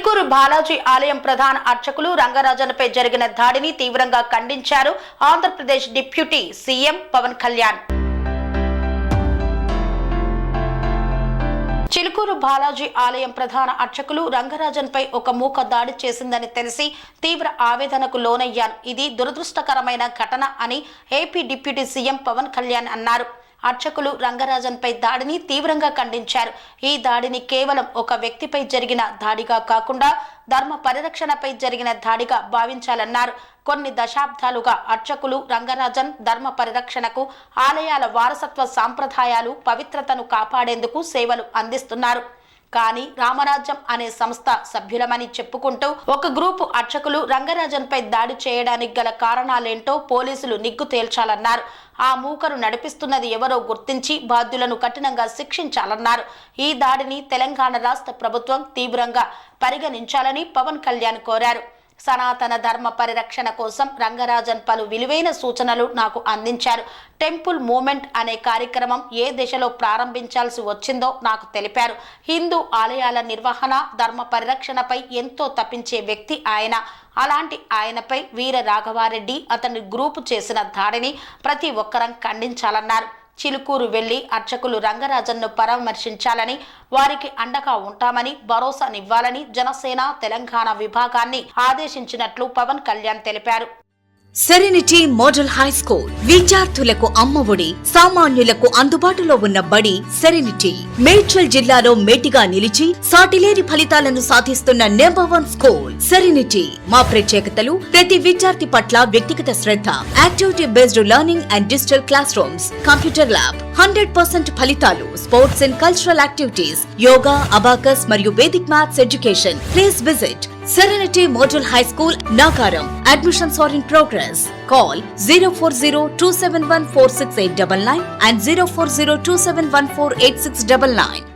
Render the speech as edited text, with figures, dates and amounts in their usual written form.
చిలుకూరు బాలాజీ ఆలయం ప్రధాన అర్చకులు రంగరాజన్పై జరిగిన దాడిని తీవ్రంగా ఖండించారు ఆంధ్రప్రదేశ్ డిప్యూటీ సీఎం పవన్ కళ్యాణ్. చిలుకూరు బాలాజీ ఆలయం ప్రధాన అర్చకులు రంగరాజన్పై ఒక మూక దాడి చేసిందని తెలిసి తీవ్ర ఆవేదనకు లోనయ్యాను. ఇది దురదృష్టకరమైన ఘటన అని AP deputy CM Pawan Kalyan అన్నారు. అర్చకులు రంగరాజన్పై దాడిని తీవ్రంగా ఖండించారు. ఈ దాడిని కేవలం ఒక వ్యక్తిపై జరిగిన దాడిగా కాకుండా ధర్మ పరిరక్షణపై జరిగిన దాడిగా భావించాలన్నారు. కొన్ని దశాబ్దాలుగా అర్చకులు రంగరాజన్ ధర్మ పరిరక్షణకు, ఆలయాల వారసత్వ సాంప్రదాయాలు, పవిత్రతను కాపాడేందుకు సేవలు అందిస్తున్నారు. కానీ రామరాజ్యం అనే సంస్థ సభ్యులమని చెప్పుకుంటూ ఒక గ్రూపు అర్చకులు రంగరాజన్పై దాడి చేయడానికి గల కారణాలేంటో పోలీసులు నిగ్గు తేల్చాలన్నారు. ఆ మూకను నడిపిస్తున్నది ఎవరో గుర్తించి బాధ్యులను కఠినంగా శిక్షించాలన్నారు. ఈ దాడిని తెలంగాణ రాష్ట్ర ప్రభుత్వం తీవ్రంగా పరిగణించాలని పవన్ కళ్యాణ్ కోరారు. సనాతన ధర్మ పరిరక్షణ కోసం రంగరాజన్ పలు విలువైన సూచనలు నాకు అందించారు. టెంపుల్ మూవ్మెంట్ అనే కార్యక్రమం ఏ దిశలో ప్రారంభించాల్సి వచ్చిందో నాకు తెలిపారు. హిందూ ఆలయాల నిర్వహణ, ధర్మ పరిరక్షణపై ఎంతో తప్పించే వ్యక్తి ఆయన. అలాంటి ఆయనపై వీర రాఘవారెడ్డి, అతని గ్రూపు చేసిన దాడిని ప్రతి ఒక్కరం ఖండించాలన్నారు. చిలుకూరు వెళ్లి అర్చకులు రంగరాజన్ను పరామర్శించాలని, వారికి అండగా ఉంటామని భరోసానివ్వాలని జనసేన తెలంగాణ విభాగాన్ని ఆదేశించినట్లు పవన్ కళ్యాణ్ తెలిపారు. సెరెనిటీ మోడల్ హై స్కూల్ విద్యార్థులకు అమ్మఒడి, సామాన్యులకు అందుబాటులో ఉన్న బడి సెరెనిటీ. మేడ్చల్ జిల్లాలో మేటిగా నిలిచి సాటిలేని ఫలితాలను సాధిస్తున్న నెంబర్ 1 స్కూల్ సెరెనిటీ. మా ప్రత్యేకతలు ప్రతి విద్యార్థి పట్ల వ్యక్తిగత శ్రద్ధ, activity based learning and digital classrooms, computer lab, 100% ఫలితాలు, sports and cultural activities, yoga, abacus మరియు Vedic maths education. Please visit Serenity Model High School, Nagaram. Admissions are in progress. Call 040-271-46899 and 040-271-48699.